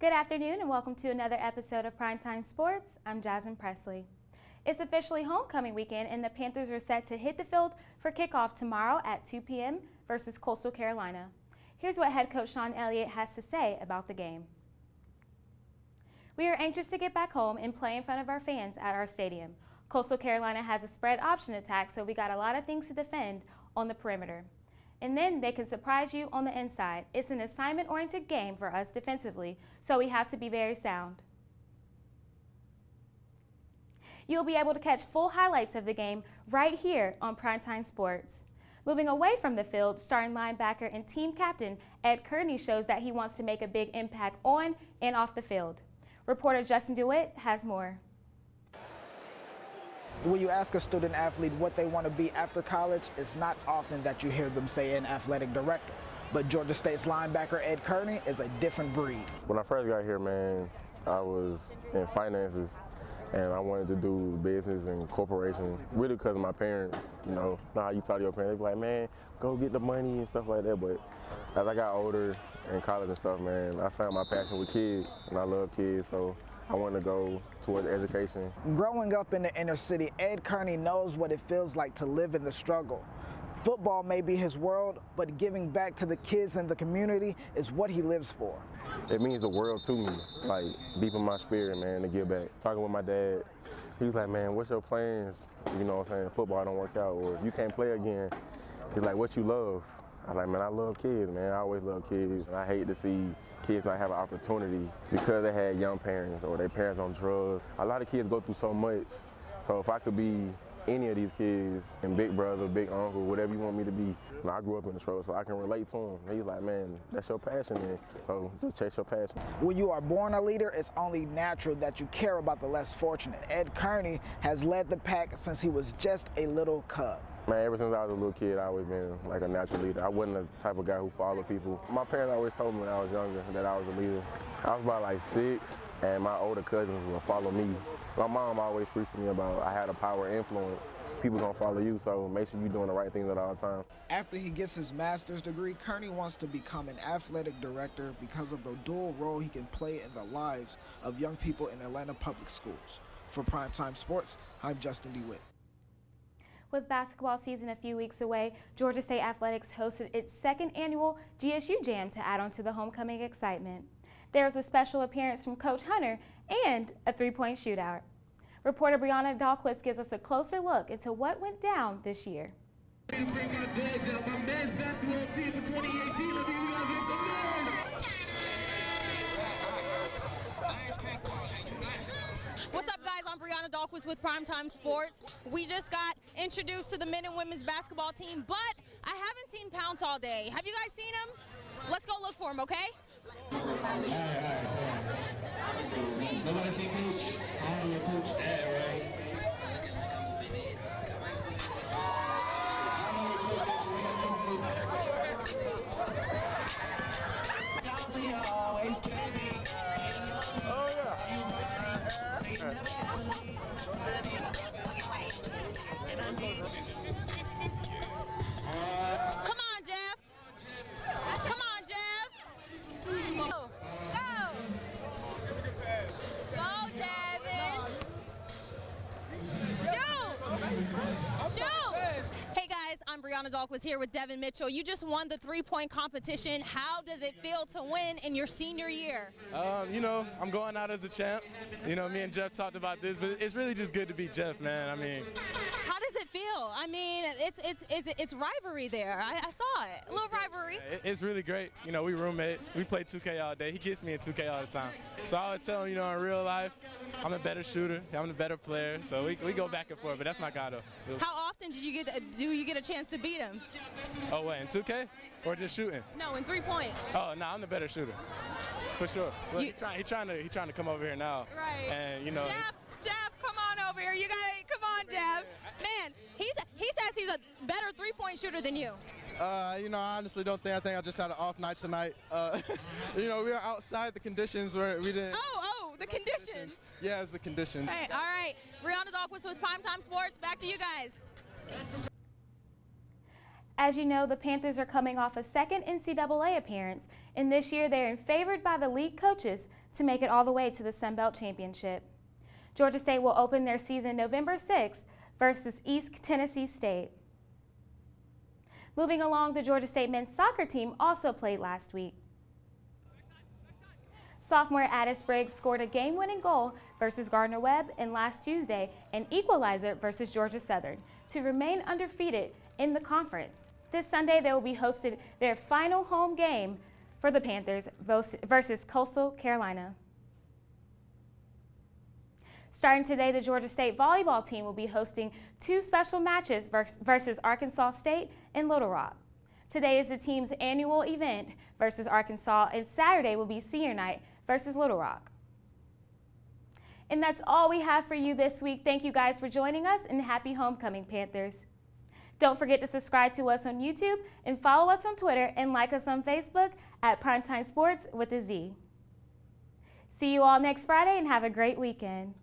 Good afternoon and welcome to another episode of Primetime Sportz. I'm Jazzmine Pressley. It's officially homecoming weekend and the Panthers are set to hit the field for kickoff tomorrow at 2 p.m. versus Coastal Carolina. Here's what head coach Sean Elliott has to say about the game. We are anxious to get back home and play in front of our fans at our stadium. Coastal Carolina has a spread option attack, so we got a lot of things to defend on the perimeter. And then they can surprise you on the inside. It's an assignment-oriented game for us defensively, so we have to be very sound. You'll be able to catch full highlights of the game right here on Primetime Sportz. Moving away from the field, starting linebacker and team captain Ed Kearney shows that he wants to make a big impact on and off the field. Reporter Justin Dewitt has more. When you ask a student athlete what they want to be after college, it's not often that you hear them say an athletic director. But Georgia State's linebacker Ed Kearney is a different breed. When I first got here, man, I was in finances and I wanted to do business and corporation, really because of my parents. You know how you talk to your parents, they be like, man, go get the money and stuff like that. But as I got older in college and stuff, man, I found my passion with kids and I love kids, so I want to go towards education. Growing up in the inner city, Ed Kearney knows what it feels like to live in the struggle. Football may be his world, but giving back to the kids in the community is what he lives for. It means the world to me, like deep in my spirit, man, to give back. Talking with my dad, he was like, man, what's your plans? You know what I'm saying, football don't work out, or if you can't play again, he's like, what you love? I was like, man, I love kids, man. I always love kids. And I hate to see kids not have an opportunity because they had young parents or their parents on drugs. A lot of kids go through so much. So if I could be any of these kids, and big brother, big uncle, whatever you want me to be, I grew up in the struggle, so I can relate to him. He's like, man, that's your passion, man. So just chase your passion. When you are born a leader, it's only natural that you care about the less fortunate. Ed Kearney has led the pack since he was just a little cub. Man, ever since I was a little kid, I always been like a natural leader. I wasn't the type of guy who followed people. My parents always told me when I was younger that I was a leader. I was about like 6, and my older cousins would follow me. My mom always preached to me about I had a power and influence. People gonna follow you, so make sure you're doing the right things at all times. After he gets his master's degree, Kearney wants to become an athletic director because of the dual role he can play in the lives of young people in Atlanta public schools. For Primetime Sportz, I'm Justin Dewitt. With basketball season a few weeks away, Georgia State Athletics hosted its second annual GSU Jam to add on to the homecoming excitement. There was a special appearance from Coach Hunter and a three-point shootout. Reporter Brianna Dahlquist gives us a closer look into what went down this year. Please bring my dogs out, my men's basketball team for 2018. Let me hear you guys make some noise. What's up, guys? I'm Brianna Dahlquist with Primetime Sportz. We just got introduced to the men and women's basketball team, but I haven't seen Pounce all day. Have you guys seen him? Let's go look for him, okay? Nobody see Coach? I don't know Coach Dad, right? Come on, Jeff. Come on, Jeff. Go. Go. Go, Devin. Shoot. Shoot. Hey, guys, I'm Brianna Dahlquist here with Devin Mitchell. You just won the three-point competition. How does it feel to win in your senior year? You know, I'm going out as a champ. You know, me and Jeff talked about this, but it's really just good to be Jeff, man. I mean, how does it feel? I mean, it's rivalry there. I saw it. A little rivalry. It's really great. You know, we roommates. We play 2K all day. He gets me in 2K all the time. So I would tell him, you know, in real life, I'm a better shooter. I'm the better player. So we go back and forth, but that's my guy, though. How often do you get a chance to beat him? Oh, what, in 2K? Or just shooting? No, in 3-point. Oh, no, I'm the better shooter. For sure. Look, he's trying to come over here now. Right. And, you know. Jeff, come on over here. You got to come on, Jeff. Man, he says he's a better three-point shooter than you. You know, I honestly don't think. I think I just had an off night tonight. You know, we were outside the conditions where we didn't. Oh, the conditions. Yeah, it's the conditions. Hey, all right. Brianna Dahlquist with Primetime Sportz. Back to you guys. As you know, the Panthers are coming off a second NCAA appearance, and this year they are favored by the league coaches to make it all the way to the Sun Belt Championship. Georgia State will open their season November 6th versus East Tennessee State. Moving along, the Georgia State men's soccer team also played last week. Sophomore Addis Briggs scored a game-winning goal versus Gardner-Webb and last Tuesday an equalizer versus Georgia Southern to remain undefeated in the conference. This Sunday, they will be hosted their final home game for the Panthers versus Coastal Carolina. Starting today, the Georgia State volleyball team will be hosting two special matches versus Arkansas State and Little Rock. Today is the team's annual event versus Arkansas, and Saturday will be senior night versus Little Rock. And that's all we have for you this week. Thank you guys for joining us, and happy homecoming, Panthers. Don't forget to subscribe to us on YouTube and follow us on Twitter and like us on Facebook at Primetime Sportz with a Z. See you all next Friday and have a great weekend.